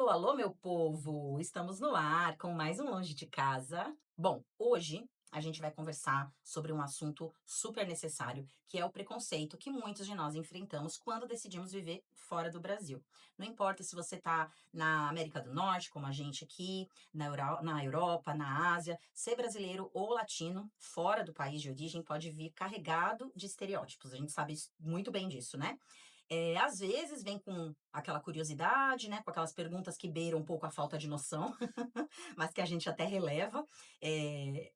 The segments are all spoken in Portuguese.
Alô, alô, meu povo! Estamos no ar com mais um Longe de Casa. Bom, hoje a gente vai conversar sobre um assunto super necessário, que é o preconceito que muitos de nós enfrentamos quando decidimos viver fora do Brasil. Não importa se você está na América do Norte, como a gente aqui, na Europa, na Ásia, ser brasileiro ou latino fora do país de origem pode vir carregado de estereótipos. A gente sabe muito bem disso, né? Às vezes vem com aquela curiosidade, né, com aquelas perguntas que beiram um pouco a falta de noção, mas que a gente até releva,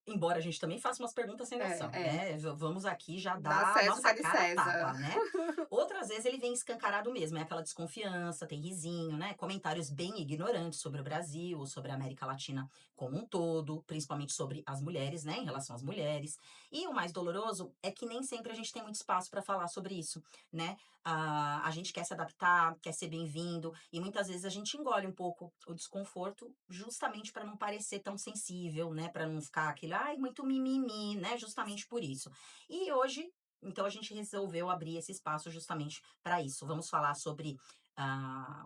embora a gente também faça umas perguntas sem É, noção, é. né, vamos aqui já Dá dar a César o que nossa é de cara a César. tapa, né. Outras vezes ele vem escancarado mesmo, é aquela desconfiança, tem risinho, né, comentários bem ignorantes sobre o Brasil, sobre a América Latina como um todo, principalmente sobre as mulheres, né, em relação às mulheres. E o mais doloroso é que nem sempre a gente tem muito espaço para falar sobre isso, né. A gente quer se adaptar, quer ser bem-vindo, e muitas vezes a gente engole um pouco o desconforto, justamente para não parecer tão sensível, né? Para não ficar aquele, ai, muito mimimi, né? Justamente por isso. E hoje, então, a gente resolveu abrir esse espaço justamente para isso. Vamos falar sobre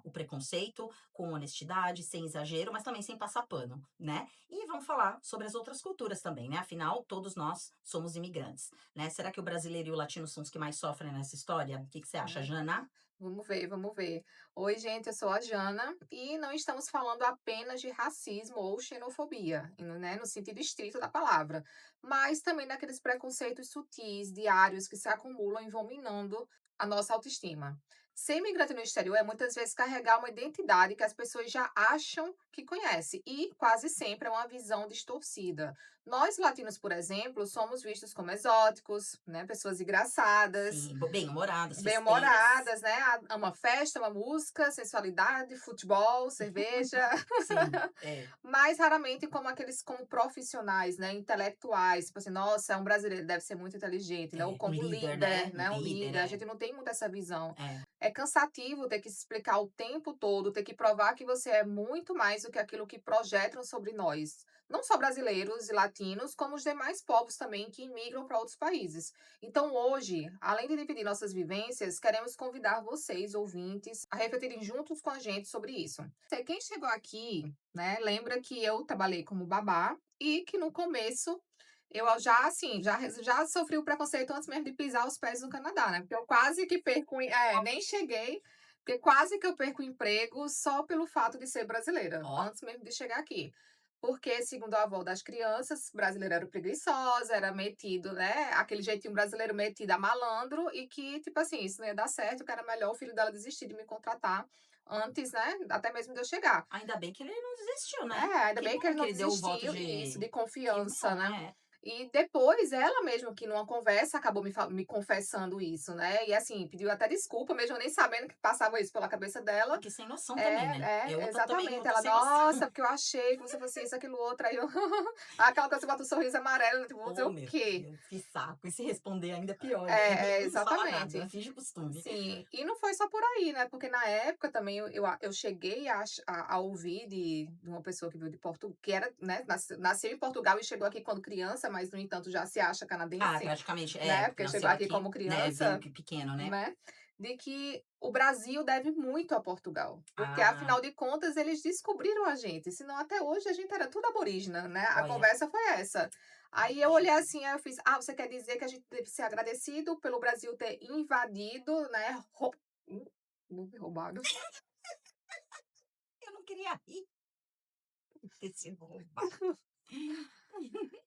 o preconceito, com honestidade, sem exagero, mas também sem passar pano, né? E vamos falar sobre as outras culturas também, né? Afinal, todos nós somos imigrantes, né? Será que o brasileiro e o latino são os que mais sofrem nessa história? O que que você acha, É. Jana? Vamos ver, vamos ver. Oi, gente, eu sou a Jana e não estamos falando apenas de racismo ou xenofobia, né, no sentido estrito da palavra, mas também daqueles preconceitos sutis, diários, que se acumulam e vão minando a nossa autoestima. Ser imigrante no exterior é muitas vezes carregar uma identidade que as pessoas já acham que conhecem e quase sempre é uma visão distorcida. Nós latinos, por exemplo, somos vistos como exóticos, né, pessoas engraçadas, Sim, bem-humoradas, festeiras. bem-humoradas, né, ama festa, ama música, sensualidade, futebol, cerveja, Sim, é. mas raramente como profissionais, né, intelectuais, tipo assim: "Nossa, é um brasileiro, deve ser muito inteligente", né, ou Um como líder, né? líder, Um né, um líder, líder, a é. gente não tem muito essa visão. É. É cansativo ter que se explicar o tempo todo, ter que provar que você é muito mais do que aquilo que projetam sobre nós, não só brasileiros e latinos, como os demais povos também que imigram para outros países. Então, hoje, além de dividir nossas vivências, queremos convidar vocês, ouvintes, a refletirem juntos com a gente sobre isso. Quem chegou aqui, né, lembra que eu trabalhei como babá e que no começo eu já, assim, já sofri o preconceito antes mesmo de pisar os pés no Canadá, né? Porque eu quase que perco, nem cheguei, porque quase que eu perco o emprego só pelo fato de ser brasileira, Ó, antes mesmo de chegar aqui. Porque, segundo a avó das crianças, brasileiro era preguiçosa, era metido, né, aquele jeitinho brasileiro metido a malandro e que, tipo assim, isso não ia dar certo, que era melhor o filho dela desistir de me contratar antes, né, até mesmo de eu chegar. ainda bem que ele não desistiu, É, né? ainda Que bem que bom ele que não ele deu o voto desistiu isso, de de que confiança, bom, né. é. E depois ela mesmo que numa conversa acabou me confessando isso, né, e assim, pediu até desculpa, mesmo eu nem sabendo que passava isso pela cabeça dela. Porque sem noção também, né? É É, outra também, exatamente. outra Ela: sem noção. "Nossa, porque eu achei que você fosse isso, aquilo, outro", aí eu aquela coisa que bota um sorriso amarelo, tipo: "Vou dizer Oh, o meu quê?". Deus, que saco. E se responder ainda é pior, né? É melhor não falar nada, Exatamente. finge costume. Sim, e não foi só por aí, né, porque na época também eu cheguei a ouvir de uma pessoa que veio de Portugal, que era, né, nasceu em Portugal e chegou aqui quando criança, mas no entanto já se acha Ah, canadense, praticamente, né, porque chegou nasceu aqui aqui, como né? Veio criança, pequeno, né? né, de que o Brasil deve muito a Portugal, porque Ah, afinal de contas eles descobriram a gente, senão até hoje a gente era tudo aborígena, né, a olha, conversa foi essa. Aí eu olhei imagina. assim, aí eu fiz: "Ah, você quer dizer que a gente deve ser agradecido pelo Brasil ter invadido, né, hum, roubado". Eu não queria rir, ter sido roubado.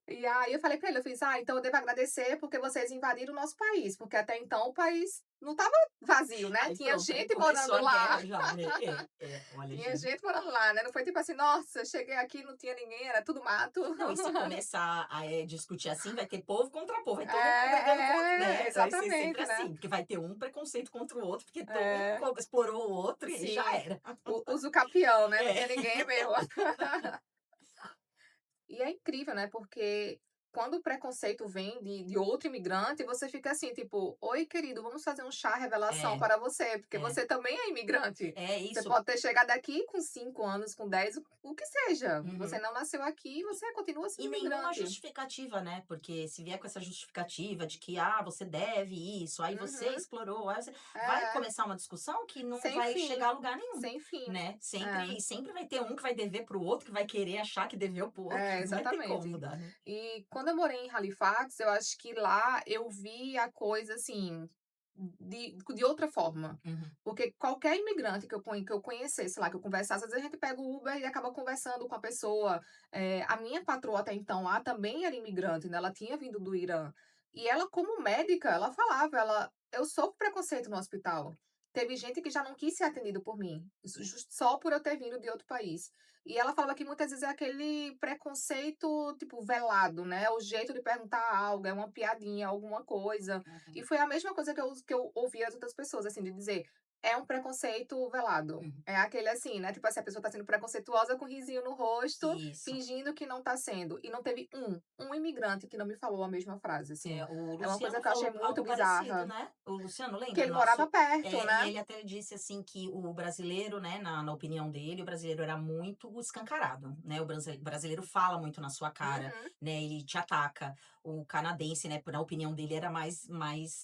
E aí eu falei pra ele, eu fiz: "Ah, então eu devo agradecer porque vocês invadiram o nosso país, porque até então o país não estava vazio, né, Aí tinha pronto, aí gente começou morando a lá". guerra já, né? Olha, Tinha gente. gente morando lá, né, não foi tipo assim: "Nossa, cheguei aqui não tinha ninguém, era tudo mato". Não, e se começar discutir assim, vai ter povo contra povo, vai todo mundo brigando contra, É, né? Vai ser sempre exatamente, né. assim, porque vai ter um preconceito contra o outro, porque um É, explorou o outro e aí já sim, era. o uso capião, né, não É. tinha ninguém mesmo. E é incrível, né, porque quando o preconceito vem de outro imigrante, você fica assim, tipo: "Oi, querido, vamos fazer um chá revelação É, para você, porque é. você também é imigrante. É Você isso. pode ter chegado aqui com 5 anos, com 10, o que seja. Você Uhum. não nasceu aqui, E você continua e sendo nenhuma imigrante". justificativa, né, porque se vier com essa justificativa de que: "Ah, você deve isso, aí você Uhum. explorou, aí você", vai É, começar uma discussão que não sem vai fim, chegar a lugar nenhum, sem fim. né. Sempre É. sempre vai ter um que vai dever para o outro, que vai querer achar que deveu para o outro, É, não vai ter como exatamente. mudar, né. E quando eu morei em Halifax, eu acho que lá eu vi a coisa, assim, de outra forma. Uhum. Porque qualquer imigrante que eu conhecesse lá, que eu conversasse, às vezes a gente pega o Uber e acaba conversando com a pessoa. A minha patroa até então lá também era imigrante, né, ela tinha vindo do Irã. E ela, como médica, ela falava, "Eu sofro preconceito no hospital". Teve gente que já não quis ser atendido por mim, só por eu ter vindo de outro país. E ela falava que muitas vezes é aquele preconceito, tipo, velado, né, o jeito de perguntar algo, é uma piadinha, alguma coisa. E Uhum. foi a mesma coisa que eu ouvi as outras pessoas, assim, de dizer: "É um preconceito velado". Uhum. É aquele assim, né, tipo assim, a pessoa tá sendo preconceituosa com um risinho no rosto, Isso. fingindo que não tá sendo. E não teve um imigrante que não me falou a mesma frase, assim. É, o É uma coisa Luciano que eu achei falou muito algo parecido, bizarra. né. O Luciano Que lembra? ele morava Nosso perto, e né. ele até disse, assim, que o brasileiro, né, na opinião dele, o brasileiro era muito escancarado, né, o brasileiro fala muito na sua cara, Uhum. né, ele te ataca. O canadense, né, na opinião dele, era mais,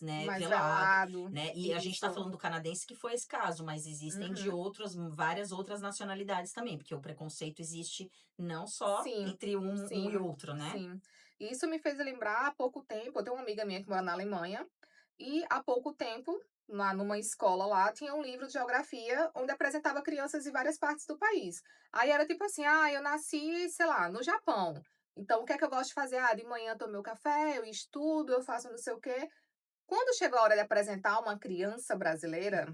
né, Mais velado, velado. né. E a gente tá Isso. falando do canadense que foi esse caso, mas existem de Uhum. outras várias outras nacionalidades também, porque o preconceito existe não só Sim, entre um e sim, outro, né. sim. Isso me fez lembrar há pouco tempo, eu tenho uma amiga minha que mora na Alemanha, e há pouco tempo, lá numa escola lá, tinha um livro de geografia onde apresentava crianças de várias partes do país. Aí era tipo assim: "Ah, eu nasci, sei lá, no Japão, então o que é que eu gosto de fazer? Ah, de manhã tomo meu café, eu estudo, eu faço não sei o quê". Quando chegou a hora de apresentar uma criança brasileira,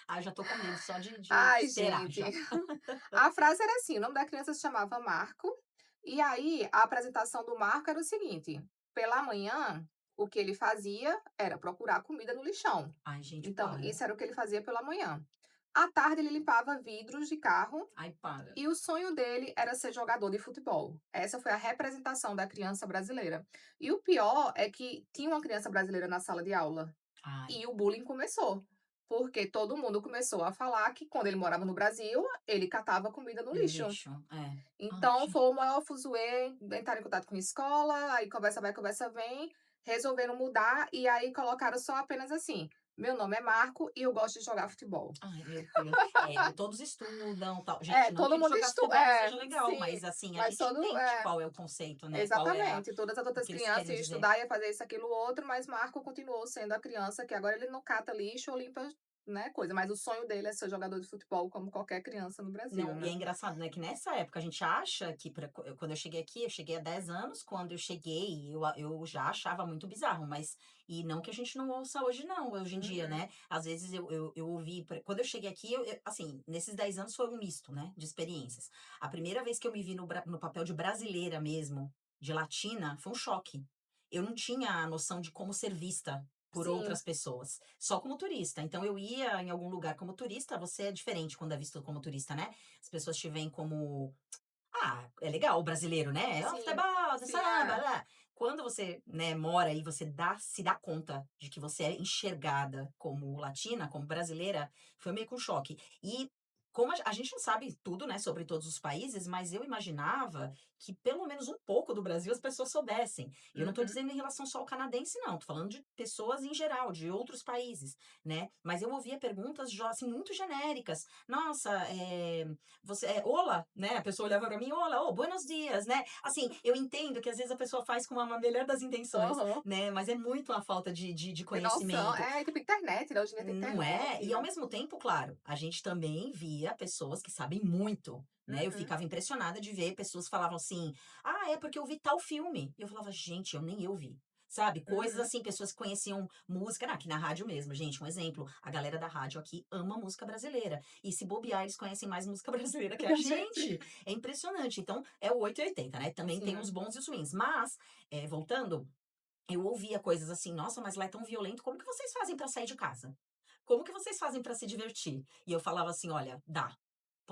Ah, já tô com medo só de ai esperar gente, já. a frase era assim, o nome da criança se chamava Marco, e aí a apresentação do Marco era o seguinte: pela manhã, o que ele fazia era procurar comida no lixão. Ai, gente, Então, para. isso era o que ele fazia pela manhã. À tarde, ele limpava vidros de carro Ai, para. e o sonho dele era ser jogador de futebol. Essa foi a representação da criança brasileira. E o pior é que tinha uma criança brasileira na sala de aula. Ai, E o bullying começou, porque todo mundo começou a falar que quando ele morava no Brasil, ele catava comida no no lixo. lixo. É. Ai, Então gente. foi o maior fuzuê, entraram em contato com a escola, aí conversa vai, conversa vem, resolveram mudar e aí colocaram só apenas assim: "Meu nome é Marco e eu gosto de jogar futebol". Ai, meu Deus. É, todos estudam, tal. É, Gente, não todo que mundo jogar futebol não seja legal, sim, mas, assim, a mas gente todo entende qual é o conceito, né, qual é a exatamente, todas as o outras que eles crianças querem iam dizer. estudar, ia fazer isso, aquilo, outro, mas Marco continuou sendo a criança que agora ele não cata lixo ou limpa, né, coisa, mas o sonho dele é ser jogador de futebol como qualquer criança no Brasil, Não, e é né. engraçado, né, que nessa época a gente acha que quando eu cheguei aqui, eu cheguei há 10 anos, quando eu cheguei, eu já achava muito bizarro, mas e não que a gente não ouça hoje não, hoje em dia, Uhum, né. Às vezes eu ouvi quando eu cheguei aqui, assim, nesses 10 anos foi um misto, né, de experiências. A primeira vez que eu me vi no papel de brasileira mesmo, de latina, foi um choque. Eu não tinha a noção de como ser vista por sim. outras pessoas, só como turista. Então eu ia em algum lugar como turista, você é diferente quando é visto como turista, né. As pessoas te veem como: "Ah, é legal o brasileiro, né, é o Sim, futebol, do sim, samba, é. lá". Quando você, né, mora aí, você se dá conta de que você é enxergada como latina, como brasileira, foi meio que um choque. E como a gente não sabe tudo, né, sobre todos os países, mas eu imaginava que pelo menos um pouco do Brasil as pessoas soubessem. E eu não estou Uhum. dizendo em relação só ao canadense não, tô falando de pessoas em geral, de outros países, né. Mas eu ouvia perguntas assim, muito genéricas. "Nossa, você é olá", né, a pessoa olhava pra mim: "Olá, oh, buenos dias", né. Assim, eu entendo que às vezes a pessoa faz com uma melhor das intenções, Aham. né, mas é muito uma falta de De noção. conhecimento. É, tipo internet, né, hoje em dia tem Não é? internet. E ao mesmo tempo, claro, a gente também via pessoas que sabem muito, né, eu Uhum, ficava impressionada de ver pessoas que falavam assim: "Ah, é porque eu vi tal filme", e eu falava: "Gente, eu nem eu vi". Sabe, coisas uhum. assim, pessoas que conheciam música aqui na rádio mesmo, gente, um exemplo, a galera da rádio aqui ama música brasileira, e se bobear eles conhecem mais música brasileira que E a a gente gente, é impressionante, então é o 8 e 80, né, também tem os sim. bons e os ruins, mas, voltando, eu ouvia coisas assim: "Nossa, mas lá é tão violento, como que vocês fazem pra sair de casa? Como que vocês fazem pra se divertir?". E eu falava assim: "Olha, dá.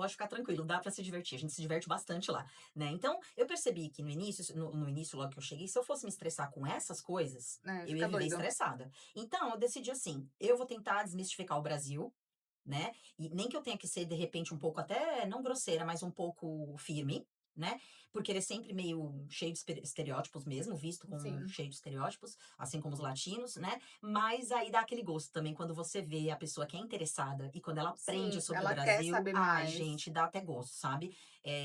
pode ficar tranquilo, dá pra se divertir, a gente se diverte bastante lá, né. Então, eu percebi que no início, logo que eu cheguei, se eu fosse me estressar com essas coisas, É, eu ia fica viver doido. estressada. Então eu decidi assim: eu vou tentar desmistificar o Brasil, né, e nem que eu tenha que ser, de repente, um pouco até não grosseira, mas um pouco firme, né, porque ele é sempre meio cheio de estereótipos mesmo, visto como Sim, cheio de estereótipos, assim como os latinos, né, mas aí dá aquele gosto também quando você vê a pessoa que é interessada e quando ela aprende sim, sobre o ela quer Brasil, saber ai mais. gente, dá até gosto, sabe.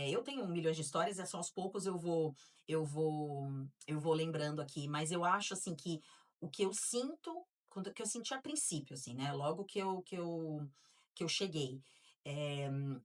Eu tenho milhões de histórias, é só aos poucos eu vou eu vou lembrando aqui, mas eu acho assim que o que eu sinto, quando que eu senti a princípio, assim, né, logo que eu cheguei.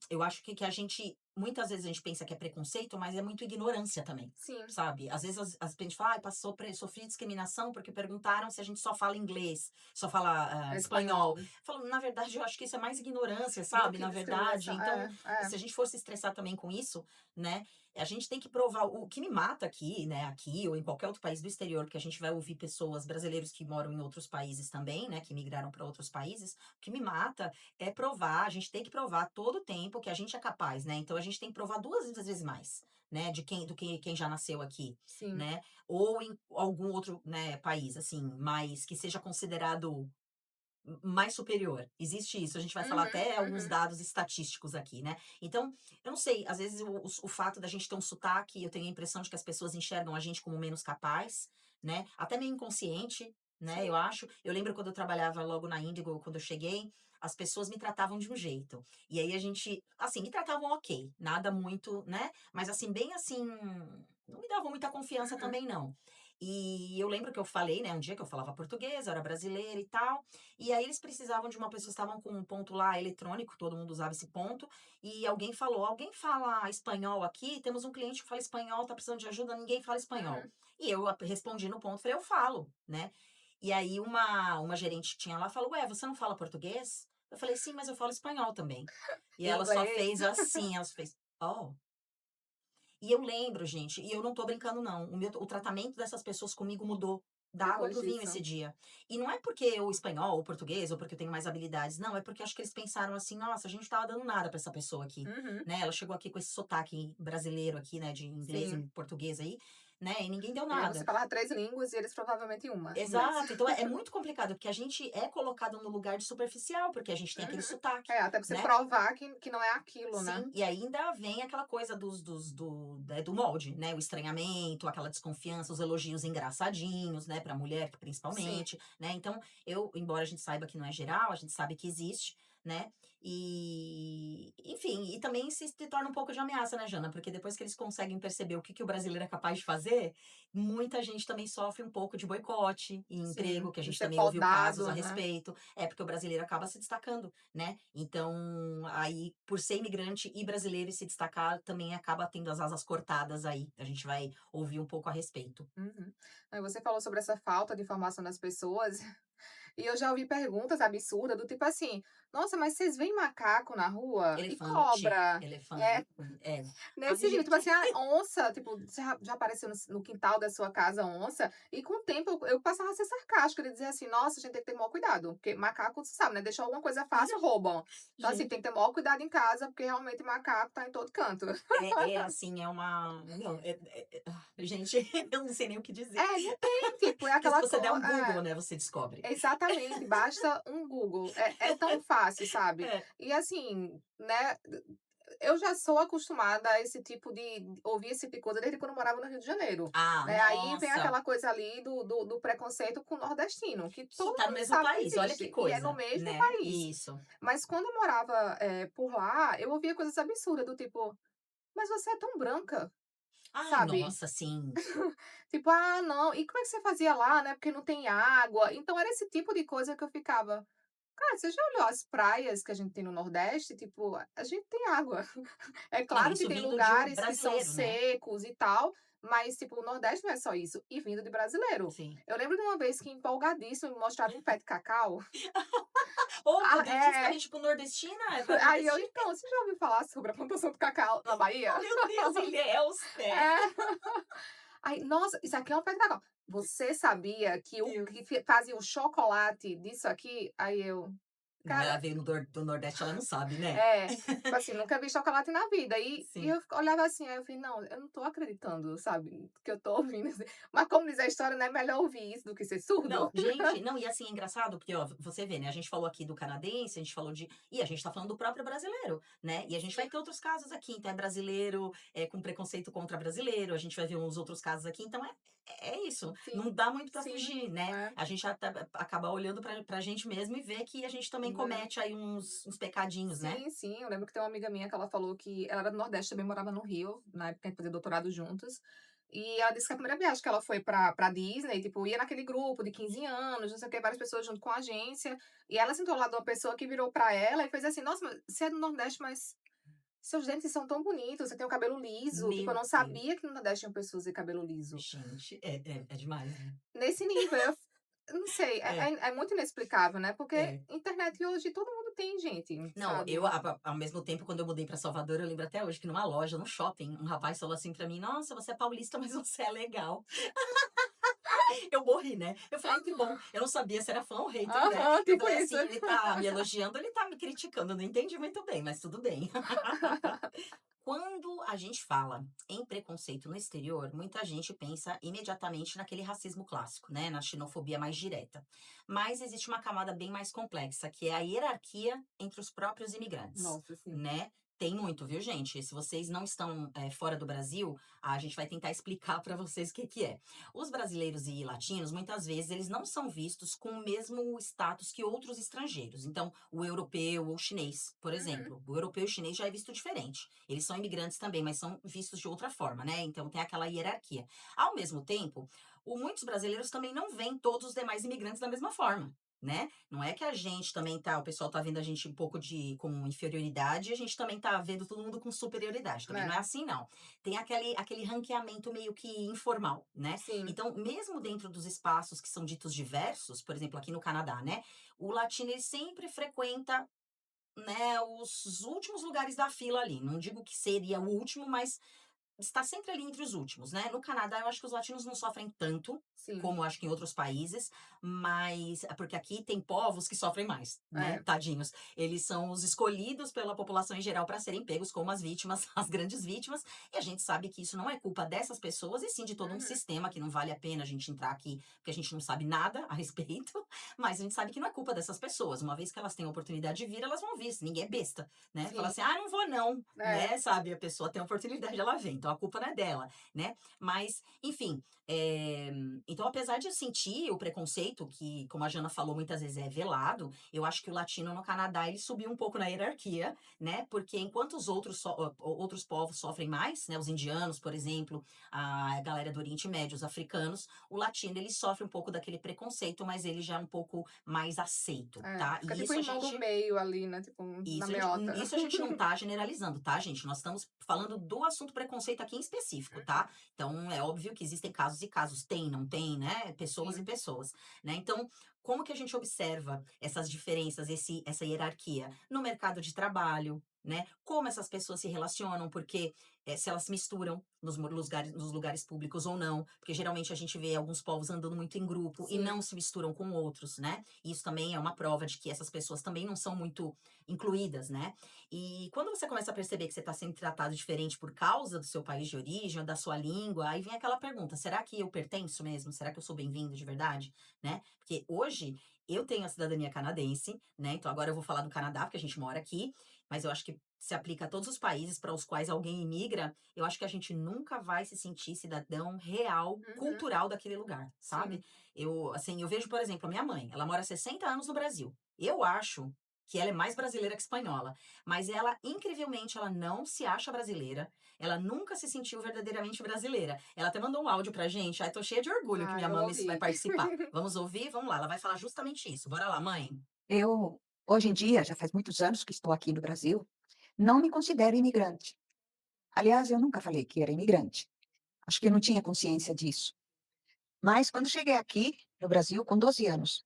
Eu acho que a gente muitas vezes a gente pensa que é preconceito, mas é muito ignorância também, Sim, sabe. Às vezes a gente fala: "Ai, passou sofri discriminação porque perguntaram se a gente só fala inglês, só fala, é espanhol". espanhol. Falo: "Na verdade, eu acho que isso é mais ignorância, Do sabe, que na verdade". discriminação. Então, É. se a gente for se estressar também com isso, né, a gente tem que provar o que me mata aqui, né, aqui ou em qualquer outro país do exterior, que a gente vai ouvir pessoas brasileiros que moram em outros países também, né, que migraram para outros países, o que me mata é provar, a gente tem que provar todo o tempo que a gente é capaz, né, então a gente tem que provar 2 vezes mais, né, de quem do que quem já nasceu aqui, Sim. né, ou em algum outro, né, país, assim, mais que seja considerado mais superior. Existe isso, a gente vai falar Uhum, até alguns uhum. dados estatísticos aqui, né. Então, eu não sei, às vezes o fato da gente ter um sotaque, eu tenho a impressão de que as pessoas enxergam a gente como menos capaz, né, até meio inconsciente, né, eu Sim. acho. Eu lembro quando eu trabalhava logo na Índigo, quando eu cheguei, as pessoas me tratavam de um jeito, e aí a gente assim, me tratavam ok, nada muito, né, mas assim, bem assim, não me davam muita confiança Uhum. também não. E eu lembro que eu falei, né, um dia que eu falava português, eu era brasileira e tal, e aí eles precisavam de uma pessoa, estavam com um ponto lá eletrônico, todo mundo usava esse ponto, e alguém falou: "Alguém fala espanhol aqui? Temos um cliente que fala espanhol, tá precisando de ajuda, ninguém fala espanhol". Uhum. E eu respondi no ponto, falei: "Eu falo", né. E aí uma gerente que tinha lá falou: "Ué, você não fala português?" Eu falei: "Sim, mas eu falo espanhol também". E ela só Inglês. fez assim, ela só fez: "Oh". E eu lembro, gente, e eu não tô brincando não, o tratamento dessas pessoas comigo mudou, da água Depois para o vinho esse disso. dia. E não é porque eu espanhol ou português ou porque eu tenho mais habilidades, não, é porque acho que eles pensaram assim: "Nossa, a gente não estava dando nada pra essa pessoa aqui", Uhum. né, ela chegou aqui com esse sotaque brasileiro aqui, né, de inglês Sim. em português aí, né, e ninguém deu E aí você nada. falava 3 línguas e eles provavelmente uma, inglês. Exato, então é muito complicado, porque a gente é colocado no lugar de superficial, porque a gente tem aquele Uhum. sotaque, É, até você né. provar que não é aquilo, né. Sim, e ainda vem aquela coisa do molde, né, o estranhamento, aquela desconfiança, os elogios engraçadinhos, né, pra mulher Sim. principalmente, né, então embora a gente saiba que não é geral, a gente sabe que existe, né, enfim, e também se torna um pouco de ameaça, né, Jana, porque depois que eles conseguem perceber o que que o brasileiro é capaz de fazer, muita gente também sofre um pouco de boicote em emprego, Sim. que a De gente ser também ouviu casos a podado, né. respeito, porque o brasileiro acaba se destacando, né. Então, aí, por ser imigrante e brasileiro e se destacar, também acaba tendo as asas cortadas aí. A gente vai ouvir um pouco a respeito. Uhum. Aí você falou sobre essa falta de informação das pessoas. E eu já ouvi perguntas absurdas do tipo assim: "Nossa, mas vocês veem macaco na rua? E Elefante, cobra?" É, elefante, é. Ai, nesse nível, tipo gente. assim, onça, tipo, você já apareceu no quintal da sua casa onça? E com o tempo eu passava a ser sarcástica, ele dizia assim: "Nossa, a gente tem que ter maior cuidado, porque macaco, você sabe, né, deixou alguma coisa fácil, roubam". Então assim, tem Gente, que ter maior cuidado em casa, porque realmente macaco tá em todo canto. assim, é uma não, gente, eu não sei nem o que dizer. É, não tem, tipo, é Porque se aquela você der coisa. um Google, né, você descobre. Exatamente, basta um Google. É tão fácil, sabe. É. E assim, né, eu já sou acostumada a esse tipo de ouvir esse tipo de coisa desde quando eu morava no Rio de Janeiro, Ah, né, aí vem nossa. aquela coisa ali do preconceito com o nordestino, que Que todo tá no mundo mesmo sabe que país, olha que existe, e é no coisa, mesmo né. país. Isso. Mas quando eu morava, por lá, eu ouvia coisas absurdas do tipo: "Mas você é tão branca", Ai, sabe. nossa, sim. Tipo: "Ah, não, e como é que você fazia lá, né, porque não tem água". Então era esse tipo de coisa que eu ficava: "Cara, você já olhou as praias que a gente tem no Nordeste? Tipo, a gente tem água". É Não, claro que isso tem vindo de um lugares que são brasileiro, né. secos e tal, mas, tipo, o Nordeste não é só isso, e vindo de brasileiro. Sim. Eu lembro de uma vez que, empolgadíssimo, me mostraram um pé de cacau. Oh, meu Ah, Deus, é. justamente, tipo, nordestina? É pra Aí eu: nordestina? "Então, você já ouviu falar sobre a plantação de cacau na Bahia?" Oh, meu Deus, Ilhéus! É. É. Aí: "Nossa, isso aqui é um pé de cacau. Você sabia que o Deus. que fazem o chocolate disso aqui?" Aí eu Não, ela Cara, veio do Nordeste, ela não sabe, né? é, tipo assim, nunca vi chocolate na vida. E Sim. eu olhava assim, aí eu falei: "Não, eu não tô acreditando, sabe, que eu tô ouvindo assim". Mas como diz a história, né, melhor ouvir isso do que ser surdo. Não, gente, não, e assim, é engraçado porque, ó, você vê, né, a gente falou aqui do canadense, a gente falou e a gente tá falando do próprio brasileiro, né, e a gente vai Sim, ter outros casos aqui, então é brasileiro, com preconceito contra brasileiro, a gente vai ver uns outros casos aqui, então é isso, não sim, dá muito pra sim, fugir, né, é, a gente até acaba olhando pra gente mesmo e vê que a gente também né. comete aí uns pecadinhos, né. Sim, sim, eu lembro que tem uma amiga minha que ela falou que ela era do Nordeste, também morava no Rio, na época que a gente fazia doutorado juntas, e ela disse que a primeira viagem que ela foi pra Disney, tipo, ia naquele grupo de 15 anos, não sei o quê, várias pessoas junto com a agência, e ela sentou ao lado de uma pessoa que virou pra ela e fez assim: "Nossa, mas você é do Nordeste, mas seus dentes são tão bonitos, você tem o cabelo liso", tipo, eu Meu não Deus, sabia que no Nordeste tinham pessoas de cabelo liso. gente, é demais, né. Nesse nível, eu não sei, É, é muito inexplicável, né, porque é. internet hoje todo mundo tem, gente, Não, eu sabe. ao mesmo tempo, quando eu mudei pra Salvador, eu lembro até hoje que numa loja, num shopping, um rapaz falou assim pra mim: "Nossa, você é paulista, mas você é legal". Eu morri, né. Eu falei: "Ai, que bom". Eu não sabia se era fã ou hater, né. Aham, Eu tipo falei isso. assim: "Ele tá me elogiando ou ele tá me criticando?". Eu não entendi muito bem, mas tudo bem. Quando a gente fala em preconceito no exterior, muita gente pensa imediatamente naquele racismo clássico, né, na xenofobia mais direta. Mas existe uma camada bem mais complexa, que é a hierarquia entre os próprios imigrantes, Nossa, sim. né. Tem muito, viu, gente? Se vocês não estão, fora do Brasil, a gente vai tentar explicar para vocês o que que é. Os brasileiros e latinos, muitas vezes, eles não são vistos com o mesmo status que outros estrangeiros. Então, o europeu ou o chinês, por Uhum. exemplo. O europeu e o chinês já é visto diferente. Eles são imigrantes também, mas são vistos de outra forma, né? Então tem aquela hierarquia. Ao mesmo tempo, muitos brasileiros também não veem todos os demais imigrantes da mesma forma. Né? Não é que a gente também tá, o pessoal tá vendo a gente um pouco de com inferioridade e a gente também tá vendo todo mundo com superioridade. Também não é É, assim, não. Tem aquele ranqueamento meio que informal, né? sim, Então, mesmo dentro dos espaços que são ditos diversos, por exemplo, aqui no Canadá, né? O latino ele sempre frequenta, né, os últimos lugares da fila ali. Não digo que seria o último, mas está sempre ali entre os últimos, né. No Canadá, eu acho que os latinos não sofrem tanto, sim. como eu acho que em outros países, mas porque aqui tem povos que sofrem mais, né, É, tadinhos. Eles são os escolhidos pela população em geral para serem pegos como as vítimas, as grandes vítimas, e a gente sabe que isso não é culpa dessas pessoas, e sim de todo um uhum, sistema que não vale a pena a gente entrar aqui, porque a gente não sabe nada a respeito, mas a gente sabe que não é culpa dessas pessoas. Uma vez que elas têm a oportunidade de vir, elas vão vir, ninguém é besta, né. Fala sim. assim: "Ah, não vou não", É, né, sabe, a pessoa tem a oportunidade, ela vem, então a culpa não é dela, né. Mas, enfim, então apesar de eu sentir o preconceito que, como a Jana falou, muitas vezes é velado, eu acho que o latino no Canadá, ele subiu um pouco na hierarquia, né, porque enquanto os outros povos sofrem mais, né, os indianos, por exemplo, a galera do Oriente Médio, os africanos, o latino ele sofre um pouco daquele preconceito, mas ele já é um pouco mais aceito, é. tá. Fica E tipo o isso a irmão do gente meio ali, né, tipo, na meota. isso a gente não tá generalizando, tá, gente? Nós estamos falando do assunto preconceito aqui em específico, tá? Então, é óbvio que existem casos e casos, tem, não tem, né? Pessoas e Sim, pessoas, né? Então, como que a gente observa essas diferenças, essa hierarquia? No mercado de trabalho, né? Como essas pessoas se relacionam, porque se elas se misturam nos lugares públicos ou não, porque geralmente a gente vê alguns povos andando muito em grupo e sim. não se misturam com outros, né? Isso também é uma prova de que essas pessoas também não são muito incluídas, né? E quando você começa a perceber que você está sendo tratado diferente por causa do seu país de origem, ou da sua língua, aí vem aquela pergunta: será que eu pertenço mesmo? Será que eu sou bem-vindo de verdade? Né? Porque hoje eu tenho a cidadania canadense, né? Então agora eu vou falar do Canadá, porque a gente mora aqui, mas eu acho que se aplica a todos os países para os quais alguém imigra, eu acho que a gente nunca vai se sentir cidadão real, Uhum, cultural daquele lugar, sabe? sim. Assim, eu vejo, por exemplo, a minha mãe, ela mora há 60 anos no Brasil. Eu acho que ela é mais brasileira que espanhola, mas ela, incrivelmente, ela não se acha brasileira, ela nunca se sentiu verdadeiramente brasileira. Ela até mandou um áudio pra gente, ai, tô cheia de orgulho que Ai, minha vamos mami vai ouvir. participar. Vamos ouvir? Vamos lá, ela vai falar justamente isso. Bora lá, mãe. Eu, hoje em dia, já faz muitos anos que estou aqui no Brasil, não me considero imigrante. Aliás, eu nunca falei que era imigrante. Acho que eu não tinha consciência disso. Mas quando cheguei aqui no Brasil, com 12 anos,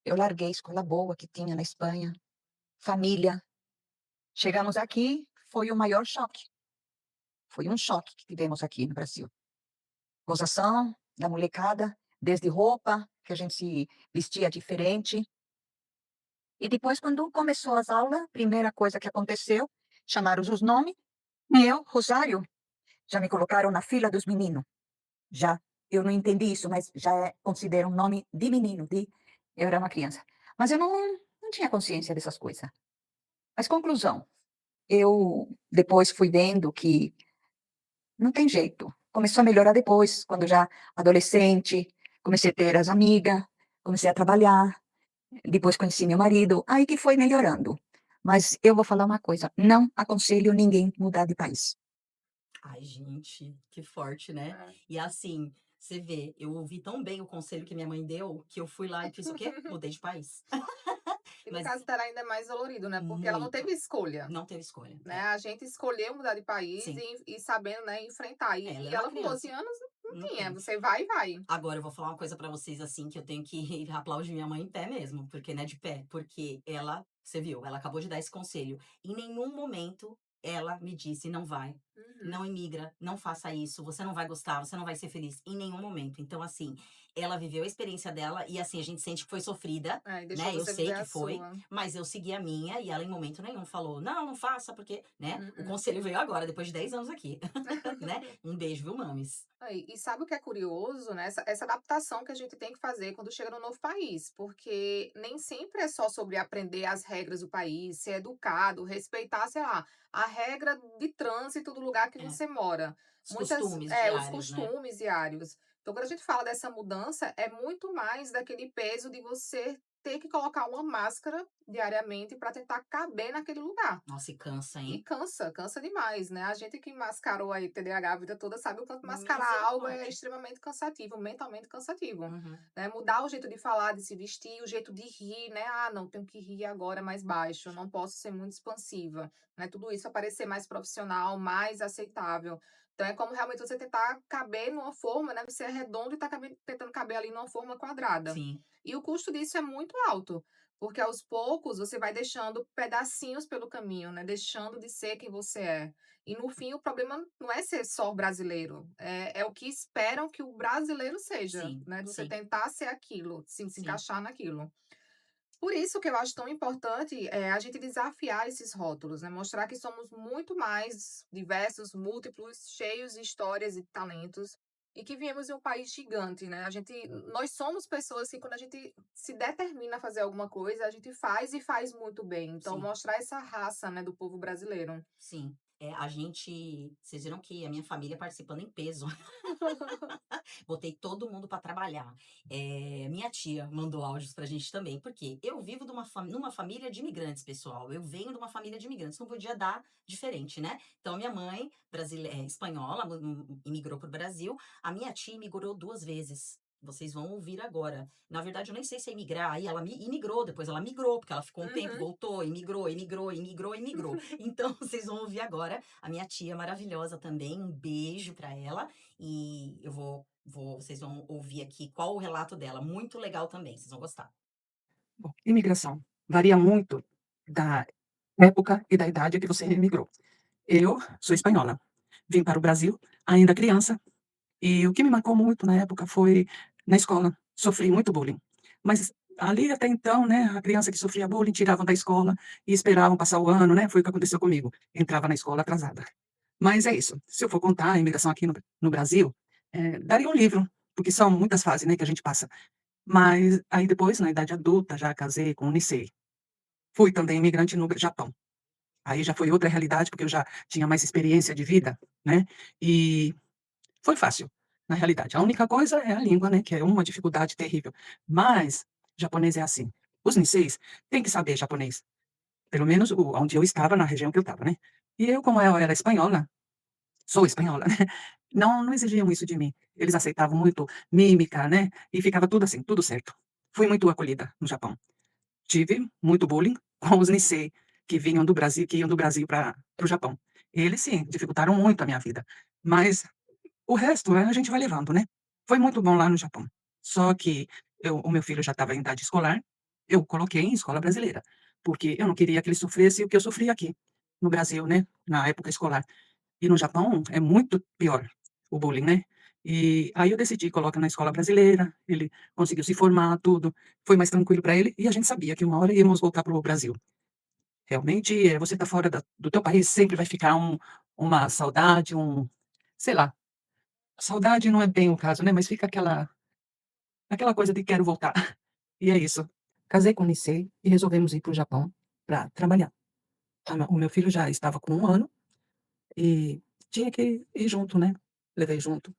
eu larguei a escola boa que tinha na Espanha, família. Chegamos aqui, foi o maior choque. Foi um choque que tivemos aqui no Brasil. Gozação da molecada, desde roupa, que a gente se vestia diferente. E depois, quando começou as aulas, primeira coisa que aconteceu, chamaram os nomes, e eu, Rosário, já me colocaram na fila dos meninos. Já, eu não entendi isso, mas já considero um nome de menino, eu era uma criança. Mas eu não tinha consciência dessas coisas. Mas conclusão, eu depois fui vendo que não tem jeito. Começou a melhorar depois, quando já adolescente, comecei a ter as amigas, comecei a trabalhar, depois conheci meu marido, aí que foi melhorando. Mas eu vou falar uma coisa, não aconselho ninguém mudar de país. Ai, gente, que forte, né? É. E assim, você vê, eu ouvi tão bem o conselho que minha mãe deu que eu fui lá e fiz o quê? Mudei de país. E no Mas caso dela ainda é mais dolorido, né, porque ela não teve muito. escolha, Não teve escolha. né, É, a gente escolheu mudar de país sim. e sabendo, né, enfrentar. Ela E era uma ela com 12 criança. anos não Não tinha, tem. você vai e vai. Agora eu vou falar uma coisa pra vocês assim que eu tenho que aplaudir minha mãe em pé mesmo, porque né, de pé, porque ela, você viu, ela acabou de dar esse conselho. Em nenhum momento ela me disse não vai, Uhum. não imigra, não faça isso, você não vai gostar, você não vai ser feliz em nenhum momento. Então assim, ela viveu a experiência dela e assim a gente sente que foi sofrida, É, e deixou né? Eu você sei viver que a foi, sua. mas eu segui a minha e ela em momento nenhum falou: "Não, não faça porque, né? O Mm-mm. conselho veio agora depois de 10 anos aqui", né? Um beijo, viu, mames? Aí, e sabe o que é curioso, né? Essa adaptação que a gente tem que fazer quando chega no novo país, porque nem sempre é só sobre aprender as regras do país, ser educado, respeitar, sei lá, a regra de trânsito do lugar que É, você mora. os costumes Os diários, né? costumes diários. Então, quando a gente fala dessa mudança, é muito mais daquele peso de você ter que colocar uma máscara diariamente para tentar caber naquele lugar. Nossa, e cansa, E hein? cansa, cansa demais, né. A gente que mascarou aí TDAH a vida toda sabe o quanto mascarar algo é Misericórdia. extremamente cansativo, mentalmente cansativo, Uhum. né. Mudar o jeito de falar, de se vestir, o jeito de rir, né. "Ah, não, tenho que rir agora mais baixo, não posso ser muito expansiva", né. Tudo isso para parecer mais profissional, mais aceitável. Então é como realmente você tentar caber numa forma, né, você é redondo e tá tentando caber ali numa forma quadrada. Sim, E o custo disso é muito alto. Porque aos poucos você vai deixando pedacinhos pelo caminho, né, deixando de ser quem você é. E no fim o problema não é ser só brasileiro, é o que esperam que o brasileiro seja, sim, né, de você sim, tentar ser aquilo, se sim, encaixar naquilo. Por isso que eu acho tão importante, a gente desafiar esses rótulos, né, mostrar que somos muito mais diversos, múltiplos, cheios de histórias e talentos, e que viemos de um país gigante, né, nós somos pessoas que quando a gente se determina a fazer alguma coisa, a gente faz e faz muito bem. Então sim. mostrar essa raça, né, do povo brasileiro. Sim. A gente vocês viram que a minha família participando em peso. Botei todo mundo para trabalhar. Minha tia mandou áudios pra gente também, porque eu vivo numa família de imigrantes, pessoal. Eu venho de uma família de imigrantes, não podia dar diferente, né? Então, minha mãe, espanhola, imigrou pro Brasil. A minha tia imigrou 2 vezes. Vocês vão ouvir agora. Na verdade, eu nem sei se é imigrar. Aí ela imigrou, depois ela migrou, porque ela ficou um tempo, Uhum. voltou, imigrou, imigrou, imigrou, imigrou. Então, vocês vão ouvir agora a minha tia maravilhosa também. Um beijo pra ela. E eu vocês vão ouvir aqui qual o relato dela. Muito legal também, vocês vão gostar. Bom, imigração varia muito da época e da idade que você imigrou. Eu sou espanhola, vim para o Brasil ainda criança, e o que me marcou muito na época foi na escola. Sofri muito bullying, mas ali até então, né, a criança que sofria bullying tiravam da escola e esperavam passar o ano, né, foi o que aconteceu comigo, entrava na escola atrasada. Mas é isso, se eu for contar a imigração aqui no Brasil, daria um livro, porque são muitas fases, né, que a gente passa. Mas aí depois, na idade adulta, já casei com o Nisei. Fui também imigrante no Japão. Aí já foi outra realidade, porque eu já tinha mais experiência de vida, né, e foi fácil, na realidade. A única coisa é a língua, né, que é uma dificuldade terrível. Mas japonês é assim, os Niseis têm que saber japonês, pelo menos o onde eu estava, na região que eu estava, né. E eu, como eu era espanhola, sou espanhola, né, não exigiam isso de mim. Eles aceitavam muito mímica, né, e ficava tudo assim, tudo certo. Fui muito acolhida no Japão. Tive muito bullying com os Nisei, que iam do Brasil para o Japão. Eles sim, dificultaram muito a minha vida, mas o resto, a gente vai levando, né. Foi muito bom lá no Japão. Só que o meu filho já estava em idade escolar, eu coloquei em escola brasileira, porque eu não queria que ele sofresse o que eu sofri aqui, no Brasil, né, na época escolar. E no Japão é muito pior o bullying, né. E aí eu decidi, coloca na escola brasileira, ele conseguiu se formar, tudo, foi mais tranquilo para ele, e a gente sabia que uma hora íamos voltar para o Brasil. Realmente, você tá fora do teu país, sempre vai ficar uma saudade, sei lá, saudade não é bem o caso, né, mas fica aquela coisa de quero voltar. E é isso. Casei com Nisei e resolvemos ir para o Japão para trabalhar. O meu filho já estava com 1 ano e tinha que ir junto, né, levei junto.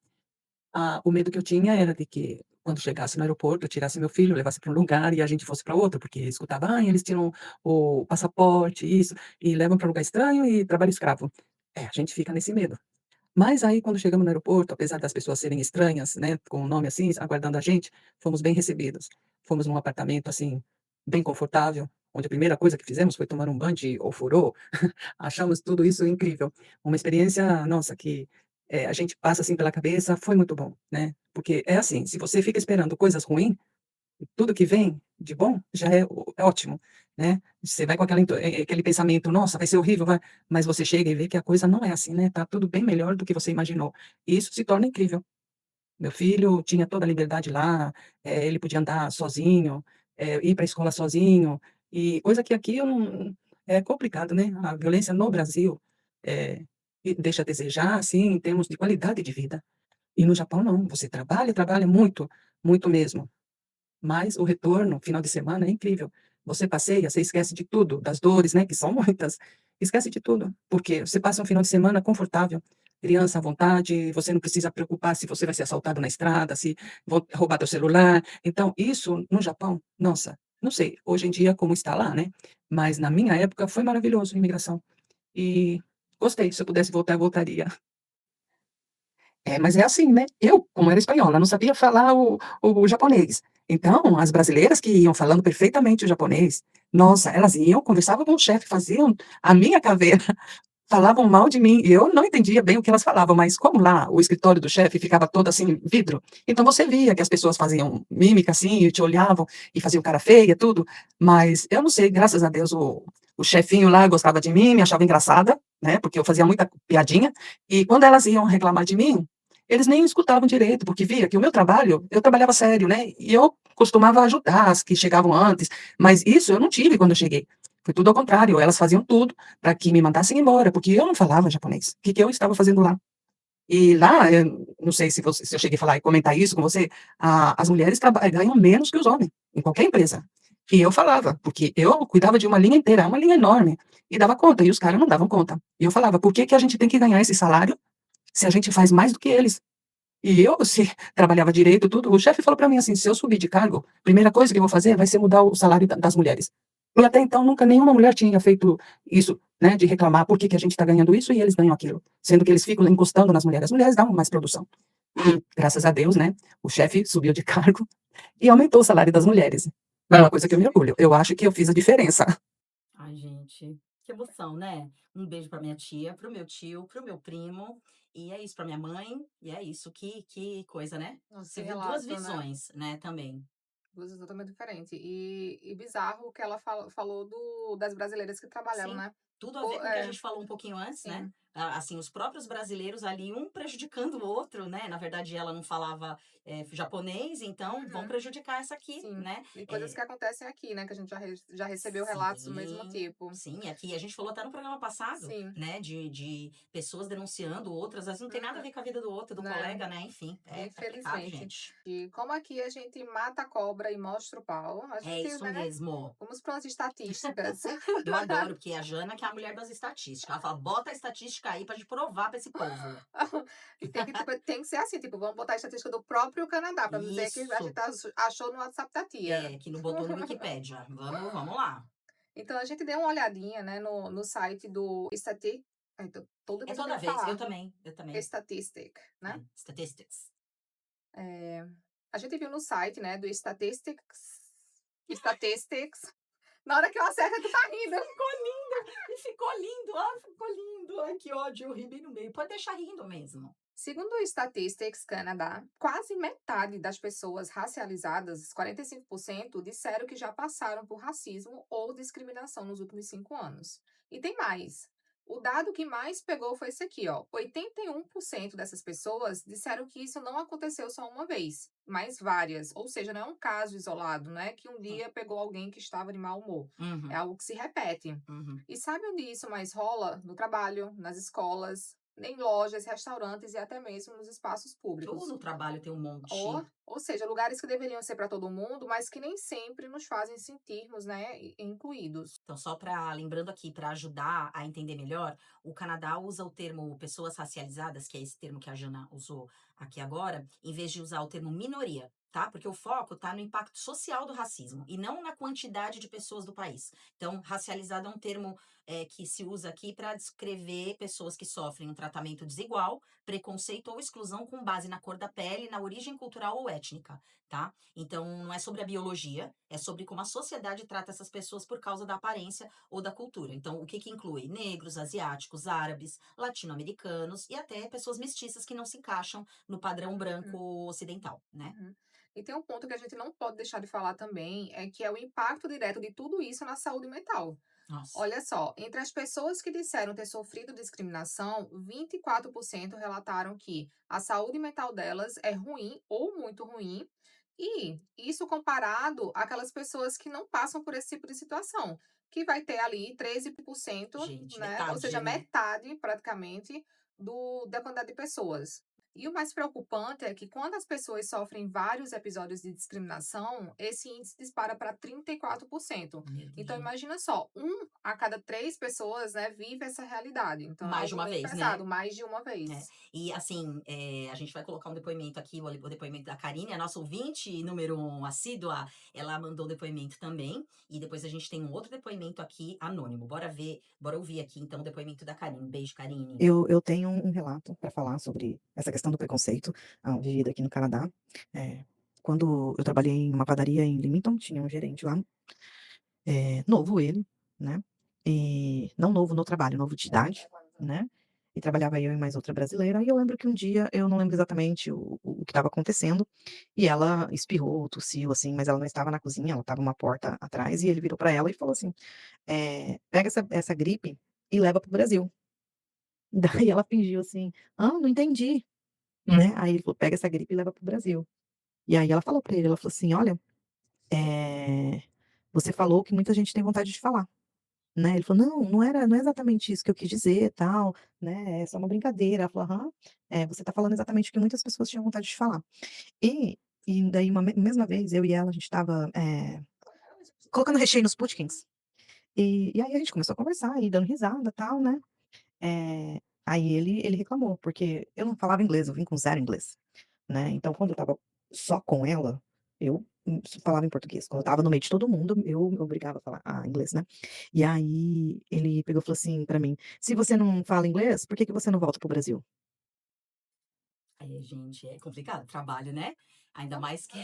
O medo que eu tinha era de que, quando chegasse no aeroporto, eu tirasse meu filho, levasse para um lugar e a gente fosse para outro, porque escutava: "Ai, eles tiram o passaporte, isso, e levam para lugar estranho e trabalho escravo". É, a gente fica nesse medo. Mas aí, quando chegamos no aeroporto, apesar das pessoas serem estranhas, né, com o nome assim, aguardando a gente, fomos bem recebidos. Fomos num apartamento, assim, bem confortável, onde a primeira coisa que fizemos foi tomar um banho de ofurô. Achamos tudo isso incrível. Uma experiência, nossa, que, a gente passa, assim, pela cabeça, foi muito bom, né. Porque é assim, se você fica esperando coisas ruins, tudo que vem de bom já é ótimo, né. Você vai com aquele pensamento: "Nossa, vai ser horrível, vai", mas você chega e vê que a coisa não é assim, né, tá tudo bem melhor do que você imaginou. E isso se torna incrível. Meu filho tinha toda a liberdade lá, ele podia andar sozinho, ir para a escola sozinho, e coisa que aqui eu não é complicado, né. A violência no Brasil, eh, e deixa a desejar, assim, em termos de qualidade de vida. E no Japão não, você trabalha, trabalha muito, muito mesmo. Mas o retorno, final de semana, é incrível. Você passeia, você esquece de tudo, das dores, né, que são muitas, esquece de tudo, porque você passa um final de semana confortável, criança à vontade, você não precisa preocupar se você vai ser assaltado na estrada, se vão roubar teu celular. Então isso no Japão, nossa, não sei hoje em dia como está lá, né, mas na minha época foi maravilhoso a imigração. E gostei, se eu pudesse voltar, eu voltaria. É, mas é assim, né, eu, como era espanhola, não sabia falar o japonês. Então, as brasileiras que iam falando perfeitamente o japonês, nossa, elas iam, conversavam com o chefe, faziam a minha caveira, falavam mal de mim, e eu não entendia bem o que elas falavam, mas como lá o escritório do chefe ficava todo assim, vidro, então você via que as pessoas faziam mímica assim, e te olhavam, e faziam cara feia, tudo, mas eu não sei, graças a Deus o chefinho lá gostava de mim, me achava engraçada, né, porque eu fazia muita piadinha, e quando elas iam reclamar de mim, eles nem escutavam direito, porque via que o meu trabalho, eu trabalhava sério, né, e eu costumava ajudar as que chegavam antes, mas isso eu não tive quando eu cheguei. Foi tudo ao contrário, elas faziam tudo para que me mandassem embora, porque eu não falava japonês. O que que eu estava fazendo lá? E lá, eu não sei se eu cheguei a falar e comentar isso com você, as mulheres ganham menos que os homens, em qualquer empresa. E eu falava, porque eu cuidava de uma linha inteira, uma linha enorme, e dava conta, e os caras não davam conta. E eu falava: "Por que que a gente tem que ganhar esse salário, se a gente faz mais do que eles?" E eu, se trabalhava direito, tudo, o chefe falou para mim assim: "Se eu subir de cargo, primeira coisa que eu vou fazer vai ser mudar o salário das mulheres". E até então nunca nenhuma mulher tinha feito isso, né, de reclamar: "Por que que a gente está ganhando isso e eles ganham aquilo?", sendo que eles ficam encostando nas mulheres. As mulheres dão mais produção. E, graças a Deus, né, o chefe subiu de cargo e aumentou o salário das mulheres. É uma coisa que eu me orgulho. Eu acho que eu fiz a diferença. Ai, gente, que emoção, né? Um beijo pra minha tia, para o meu tio, para o meu primo, e é isso, pra minha mãe, e é isso, que coisa, né? Nossa, Você que viu 2 relato, né? visões, né, também. Coisas totalmente diferentes. E bizarro o que ela falou das brasileiras que trabalharam, Sim, né? tudo a ver com o que a É, gente falou um pouquinho antes, né? sim. Assim, os próprios brasileiros ali, um prejudicando o outro, né? Na verdade, ela não falava japonês, então vão Uhum, prejudicar essa aqui, sim. né? E coisas Eh, que acontecem aqui, né? Que a gente já recebeu relatos do mesmo sim, tipo. sim, aqui a gente falou até no programa passado, Sim. né? De pessoas denunciando outras, às vezes não tem nada a Uhum, ver com a vida do outro, do né? colega, né? Enfim, é complicado, Infelizmente. gente. E como aqui a gente mata a cobra e mostra o pau, a É gente, isso né? mesmo. Vamos para as estatísticas. Eu adoro, porque a Jana que é a mulher das estatísticas. Ela fala, bota a estatística aí pra gente provar pra esse povo. E tem que ser assim, tipo, vamos botar a estatística do próprio Canadá, para dizer que a Isso. gente achou no WhatsApp da tia. Que não botou no Wikipédia. Vamos lá. Então a gente deu uma olhadinha, né, no site do toda É vez eu toda tenho que vez, falar, eu também. Statistic, né. Statistics. Eh, a gente viu no site, né, do Statistics, na hora que eu acerto tu tá rindo. E ficou lindo, ah, ficou lindo. Ai, que ódio, eu ri bem no meio. Pode deixar rindo mesmo. Segundo o Statistics Canadá, quase metade das pessoas racializadas, 45%, disseram que já passaram por racismo ou discriminação nos últimos 5 anos. E tem mais. O dado que mais pegou foi esse aqui, ó. 81% dessas pessoas disseram que isso não aconteceu só uma vez, mas várias. Ou seja, não é um caso isolado, né? Que um Sim. dia pegou alguém que estava de mau humor. É Uhum, algo que se repete. uhum. E sabe onde isso mais rola? No trabalho, nas escolas, em lojas, restaurantes e até mesmo nos espaços Tudo públicos. no trabalho tem um Ou, monte. ou seja, lugares que deveriam ser para todo mundo, mas que nem sempre nos fazem sentirmos, né, incluídos. Então, só para lembrando aqui, para ajudar a entender melhor, o Canadá usa o termo pessoas racializadas, que é esse termo que a Jana usou aqui agora, em vez de usar o termo minoria, tá? Porque o foco está no impacto social do racismo e não na quantidade de pessoas do país. Então, racializado é um termo que se usa aqui para descrever pessoas que sofrem um tratamento desigual, preconceito ou exclusão com base na cor da pele, na origem cultural ou étnica, tá? Então, não é sobre a biologia, é sobre como a sociedade trata essas pessoas por causa da aparência ou da cultura. Então, o que que inclui? Negros, asiáticos, árabes, latino-americanos e até pessoas mestiças que não se encaixam no padrão branco Uhum, ocidental, né? uhum. E tem um ponto que a gente não pode deixar de falar também, é que é o impacto direto de tudo isso na saúde mental. Nossa, Olha só, entre as pessoas que disseram ter sofrido discriminação, 24% relataram que a saúde mental delas é ruim ou muito ruim, e isso comparado àquelas pessoas que não passam por esse tipo de situação, que vai ter ali 13%, gente, né? Ou metade, seja, né? metade praticamente da quantidade de pessoas. E o mais preocupante é que quando as pessoas sofrem vários episódios de discriminação, esse índice dispara para 34%. Meu Deus, Então gente. imagina só, a cada 3 pessoas, né, vive essa realidade, então é Mais de algo uma bem vez, né? pesado, mais de uma É. vez. E assim, a gente vai colocar um depoimento aqui, o depoimento da Karine, a nossa ouvinte número 1 assídua, ela mandou depoimento também, e depois a gente tem um outro depoimento aqui anônimo. Bora ver, bora ouvir aqui então o depoimento da Karine. Beijo, Karine. Eu tenho um relato para falar sobre essa questão do preconceito, vivido aqui no Canadá. Quando eu trabalhei em uma padaria em Leamington, tinha um gerente lá, novo ele, né, e não novo no trabalho, novo de idade, né, e trabalhava eu e mais outra brasileira, e eu lembro que um dia, eu não lembro exatamente o que estava acontecendo, e ela espirrou, tossiu, assim, mas ela não estava na cozinha, ela estava uma porta atrás, e ele virou para ela e falou assim: "Pega essa gripe e leva para o Brasil". Daí ela fingiu assim: "Ah, não entendi", né, aí ele falou: "Pega essa gripe e leva para o Brasil". E aí ela falou pra ele, ela falou assim: "Olha, eh, você falou o que muita gente tem vontade de falar", né, ele falou: não é exatamente isso que eu quis dizer, tal, né, é só uma brincadeira". Ela falou: "Aham, você tá falando exatamente o que muitas pessoas tinham vontade de falar". E daí uma mesma vez, eu e ela, a gente estava, colocando recheio nos puddings, e aí a gente começou a conversar e dando risada, tal, né. Aí ele reclamou, porque eu não falava inglês, eu vim com zero inglês, né, então quando eu estava só com ela, eu, só falava em português, quando eu estava no meio de todo mundo, eu me obrigava a falar inglês, né. E aí ele pegou e falou assim pra mim: "Se você não fala inglês, por que que você não volta para o Brasil?". É, gente, é complicado, trabalho, né? Ainda mais que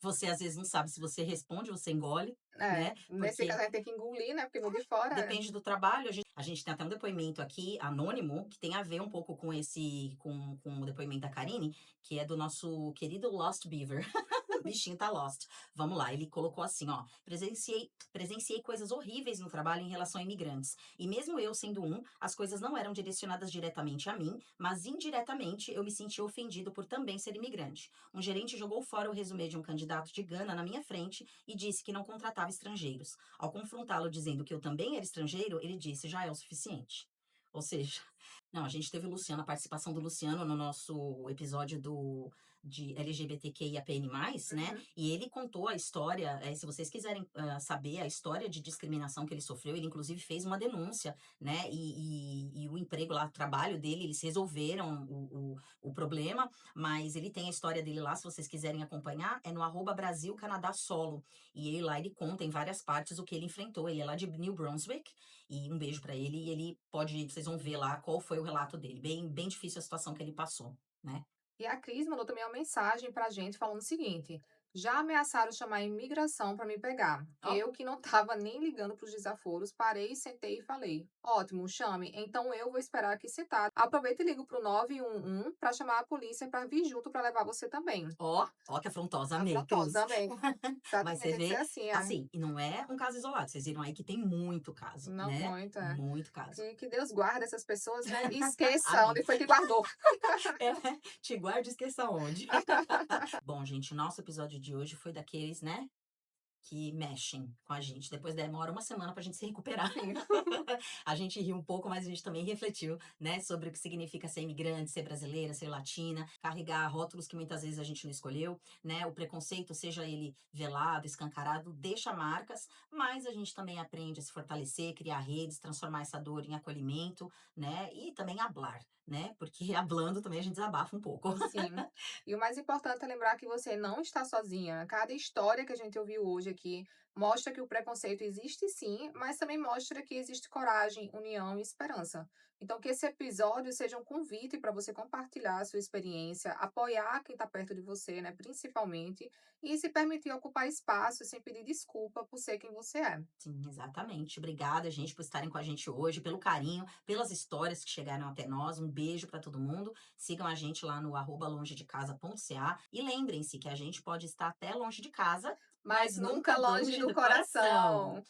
você às vezes não sabe se você responde ou você engole, É, né? nesse caso Porque a gente tem que engolir, né, porque no de fora depende do trabalho. A gente tem até um depoimento aqui, anônimo, que tem a ver um pouco com com o depoimento da Karine, que é do nosso querido Lost Beaver. O bichinho tá lost. Vamos lá, ele colocou assim, ó: presenciei coisas horríveis no trabalho em relação a imigrantes. E mesmo eu sendo as coisas não eram direcionadas diretamente a mim, mas indiretamente eu me senti ofendido por também ser imigrante. Um gerente jogou fora o resumê de um candidato de Gana na minha frente e disse que não contratava estrangeiros. Ao confrontá-lo dizendo que eu também era estrangeiro, ele disse: já é o suficiente. Ou seja, não, a gente teve o Luciano, a participação do Luciano no nosso episódio de LGBTQIAPN+, né? uhum. E ele contou a história, se vocês quiserem saber a história de discriminação que ele sofreu, ele inclusive fez uma denúncia, né? E o emprego lá, o trabalho dele, eles resolveram o problema, mas ele tem a história dele lá, se vocês quiserem acompanhar, é no @Brasil Canadá Solo. E ele lá, ele conta em várias partes o que ele enfrentou. Ele é lá de New Brunswick, e um beijo pra ele, e ele pode, vocês vão ver lá qual foi o relato dele. Bem, bem difícil a situação que ele passou, né? E a Cris mandou também uma mensagem pra gente falando o seguinte: Já ameaçaram chamar a imigração para me pegar. Ó, Eu, que não estava nem ligando para os desaforos, parei, sentei e falei: ótimo, chame, então eu vou esperar aqui sentado. Aproveita e ligo pro 911 para chamar a polícia para vir junto para levar você também. ó que afrontosa, amei, Afrontosa, Cris. amém. Mas Exatamente, você tem que ser vê, assim, assim, e não é um caso isolado, vocês viram aí que tem muito caso, não né? muito, é. Muito caso. Que Deus guarde essas pessoas, né? E esqueça Amém. onde foi que guardou. É, te guarde e esqueça onde. Bom, gente, nosso episódio de hoje foi daqueles, né, que mexem com a gente. Depois demora uma semana pra gente se recuperar. Sim. A gente riu um pouco, mas a gente também refletiu, né, sobre o que significa ser imigrante, ser brasileira, ser latina, carregar rótulos que muitas vezes a gente não escolheu, né? O preconceito, seja ele velado, escancarado, deixa marcas, mas a gente também aprende a se fortalecer, criar redes, transformar essa dor em acolhimento, né? E também hablar, né? Porque hablando também a gente desabafa um pouco. Sim. E o mais importante é lembrar que você não está sozinha. Cada história que a gente ouviu hoje aqui mostra que o preconceito existe sim, mas também mostra que existe coragem, união e esperança. Então, que esse episódio seja um convite para você compartilhar a sua experiência, apoiar quem está perto de você, né, principalmente, e se permitir ocupar espaço sem pedir desculpa por ser quem você é. Sim, exatamente. Obrigada, gente, por estarem com a gente hoje, pelo carinho, pelas histórias que chegaram até nós. Um beijo para todo mundo. Sigam a gente lá no @longedecasa.ca e lembrem-se que a gente pode estar até longe de casa, Mas mas nunca nunca longe longe do do coração. coração.